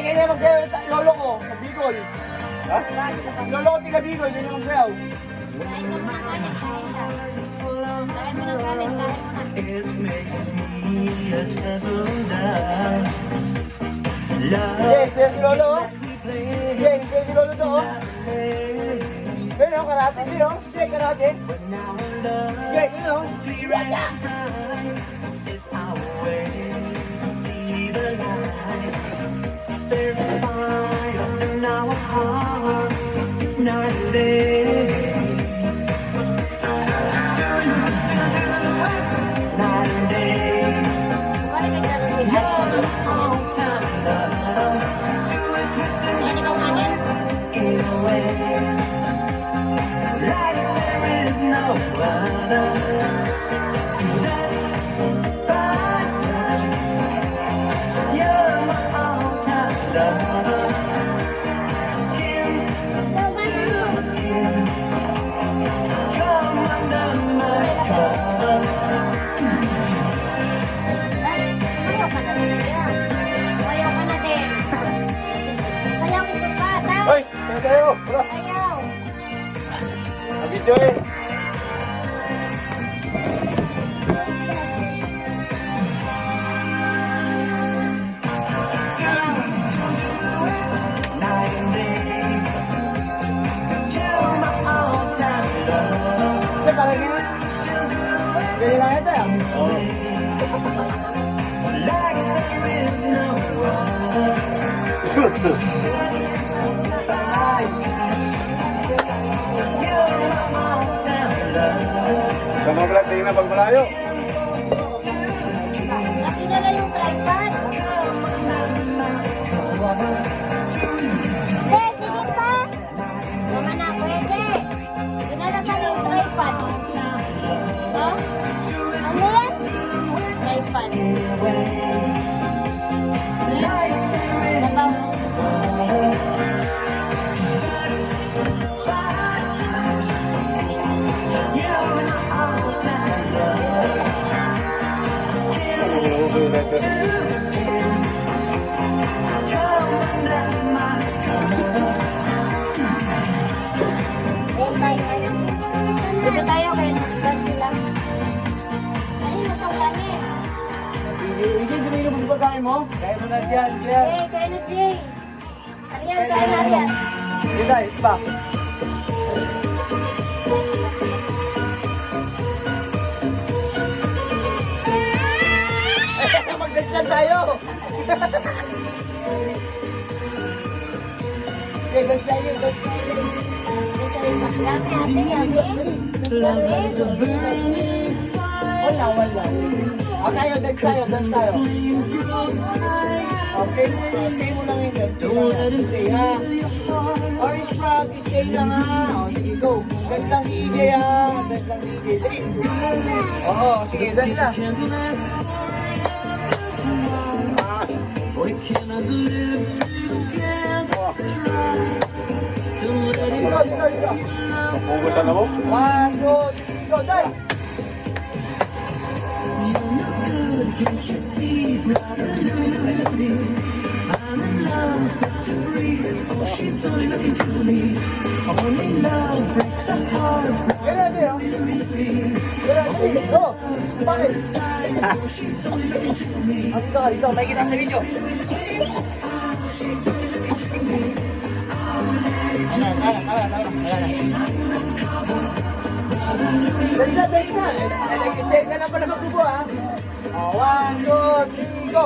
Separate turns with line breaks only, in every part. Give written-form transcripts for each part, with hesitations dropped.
ganyan magsayaw yung lolo ko, sa Bicol. Ha? Lolo ko tiga Bicol, ganyan magsayaw.
Kain ka muna kanin, kain ka. Kain mo ng kanin, kain mo na.
It makes me a gentle love.
Yes, yes, si lolo. Yes, yes, si lolo to. Ganyan o, karate din o. Yes, karate. Yes, yun o.
It's our way to see the light. There's a fire in our hearts, night and day. Night and day.
Bakit naglalagay
You're
kanin?
all time love. Do it twisted
Kain ikaw kanin?
in a way. Like there is no other. Touch by touch. You're my all-time lover. Skin to skin. Come under my cover.
Ayaw ka na din. Ayaw ka na din. Ayaw ko pa, ta.
Hoy, kaya tayo. Wala.
Ayaw.
Nabidyo eh.
Night and day. You're my all-time love.
Hindi, parang ganyan. Ganyan lang ito ah. Oo.
Like there is no other. By touch. You're my all-time love.
Sa mga vlog, tingin na pag malayo.
Laki na na yung tripod. Hindi, sige pa. Tama na, pwede. Dinalasan yung tripod. No? Ano yan? Tripod. Nabaw.
You're my all-time love. Come under my cover.
Dito tayo kay Nagdan sila. Ay, natawlanin.
Hindi, hindi mo yung pagkain mo. Kaya mo na dyan, dyan.
Eh, kaya na Jay. Arian, kaya na Arian.
Hindi tayo, pa. Mag-dance tayo. Okay, dance tayo, dance tayo.
Yummy, ate, yummy.
Wala, wala. Okay, dance tayo, dance tayo. Okay, stay mo lang yun. Stay ha. Orange Frog, stay lang ha. O, sige, go. Dance lang si EJ ha. Dance lang si EJ. Dali. Oo, sige, dance na.
We cannot live together. Don't let it
Dito, dito, dito.
Pugusan na mo?
1, 2, 3, go, dance.
Can't you see? I'm in love, such a freak. Oh, she's so looking to me. Only love breaks our heart.
Ganyan, ganyan. Ganyan, ganyan. Go. Bakit?
She's so looking to me.
Dito, dito. May kita sa video. Tama na. Dali na, dali na. Stay ka na pala magbubo, ha? 1, 2, 3, go.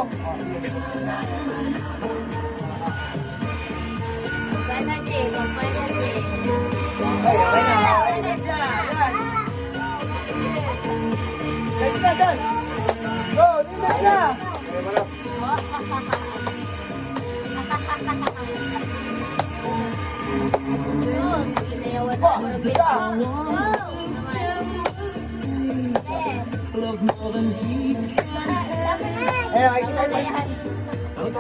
Sana Jay, pampaya Jay.
Okay na. Yan. Dali na, dali. Go, dali na.
Oh, sinayawan na.
Oh, dito.
Love's more than he
Eh, makikita mo.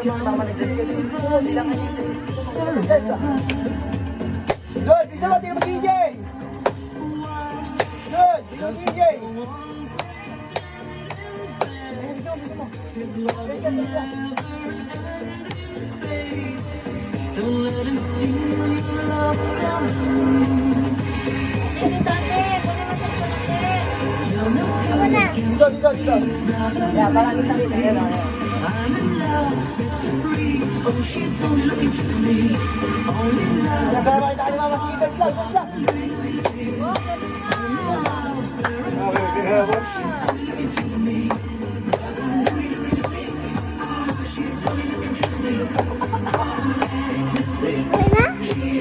Tama na, dance ka din. Bilang ka dito. Dance, ah. Good, bisa mo, tira mo DJ. Good, bisa mo DJ. Bisa mo. Dance, dance, dance.
dito, ate. Kunin mo sa ate. Ako na.
Dito, dito, dito. Yeah, parang kita rin. Ayan, ayan.
I'm in love, set you free. Oh, she's so lucky to me. All in love.
Ayan, pero makita kayo mga makikita. Lang, lang.
Okay na?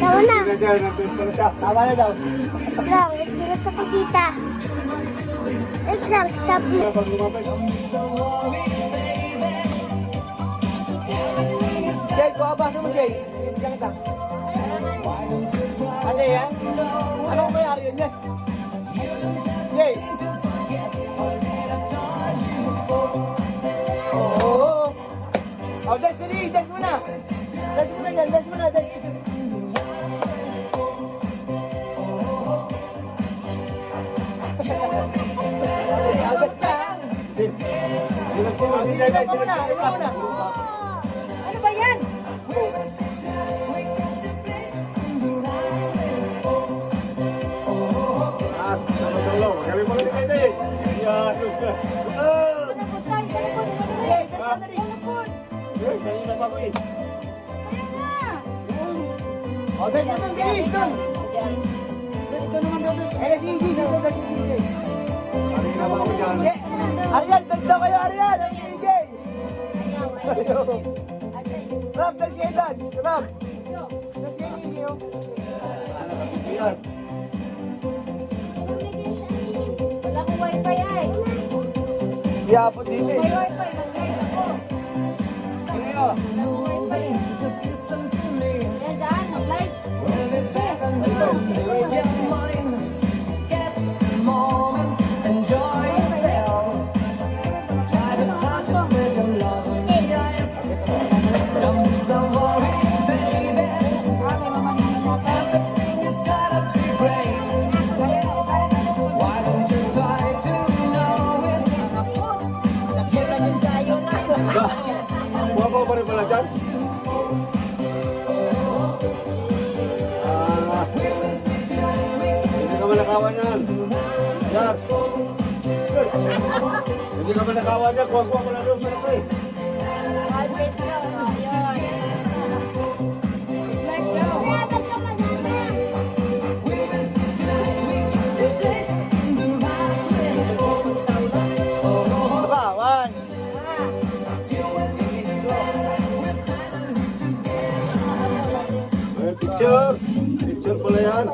Tawa na.
Tama na daw.
Lang, let's sa pagkita. Let's lang, stop.
Jay, buhabasa mo, Jay. Bigyan kita. Ano yan? Ano kung may-ari yun, Jay? Jay. Oo. Oh, Destiny, Des mo na. Des mo na dyan, Des mo na, Des. Agad ka. Ilan mo na, ilan mo na. Ano ba yan? Jay, Des mo na rin. Oh, Des mo na, bilis, doon. Ito naman doon. Eh, si EJ, dito sa si EJ. Ariel, Des daw kayo, Ariel. Ang si EJ. Rob, Des si Edan. Rob. Des si EJ, oh.
Wala kong wifi ay.
Iapot dito
May
eh.
wifi, mag-guys ako.
Ano?
Wifi. Ayan, daan, mag-live. Ah, may mamaningin natin.
Buha pa rin pala dyan? Hindi ka malakawan yan. Yan. Hindi ka malakawan yan. Kuha-kuha mo na doon sa laki.
Bawan.
Picture. Picture pala yan.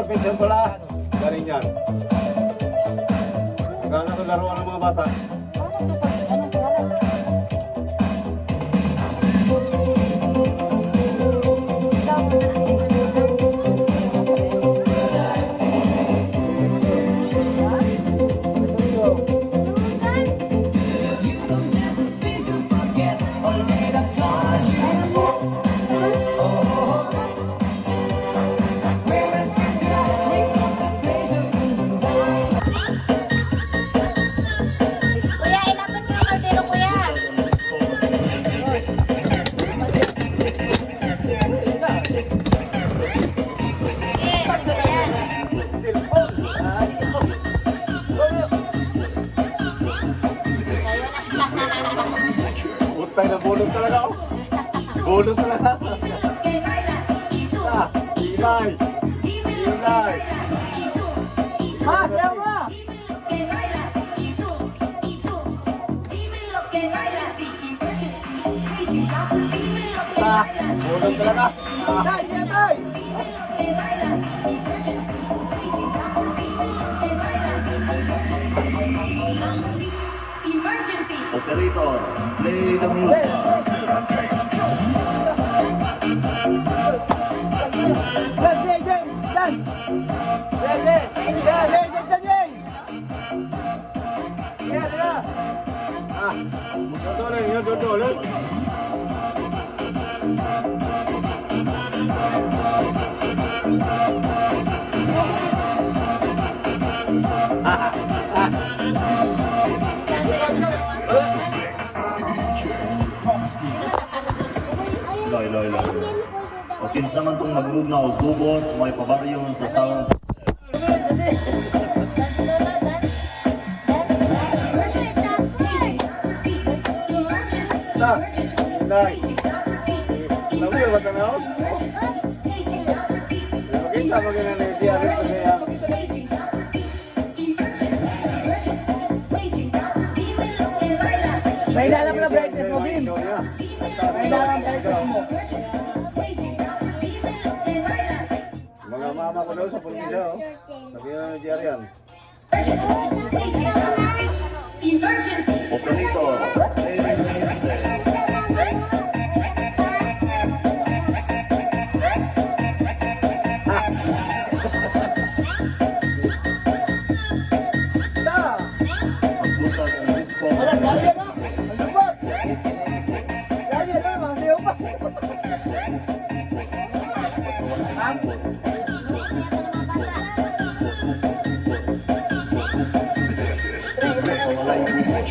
Picture pala. Galing yan. Magkano ito laruan ng mga bata?
Kuya, ilapit mo yung kaldero, kuya. Sige, sige na yan.
Utay na bulot talaga ako. Bulot talaga. Ah, Inay. Inay.
Ma, sayaw ma.
Ah, bulot talaga. Ah.
Tay, siya, tay.
Operator, play the music.
Jay, Jay, Jay. Dance. Jay, Jay. Jay, Jay, Jay, Jay. Yeah, yeah.
Ah, dodol yan, dodol.
Loy, loy, loy. O kinsa man tong maglugna o gubot, may pabaryon sa sound.
Ta. Inday. Lawi ba tanaw? Makita mo ganun ni Diaris ko kaya.
May dalam na brightness mo, Bim. May dalam brightness mo.
Mga mama ko daw sa pulgida, oh. Sabi na ni Diarian.
Operator, play the music.
Ta!
Pagbuta ng disco.
Wala, gaya na! Ang lubot! Gaya na, masayaw pa!
Sa walay gubot.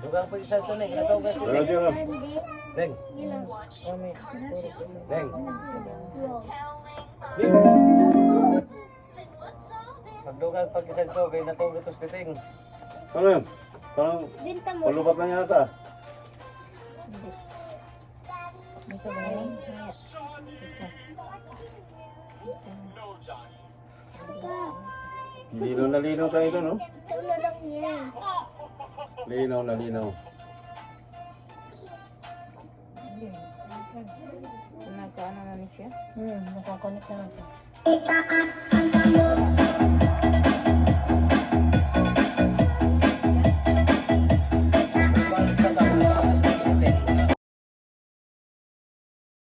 Dugang po isa ito, Neng. Natawag ko.
Pero Diyan.
Neng. Neng. Magdugang pag isa ito, kaya natawag ito sa titing.
Ano yun? Parang palukat na yata. Linaw na linaw tayo ito, no? Linaw na linaw.
Nagkaano na niya siya?
Nakakonect na lang.
Itaas ang kamot.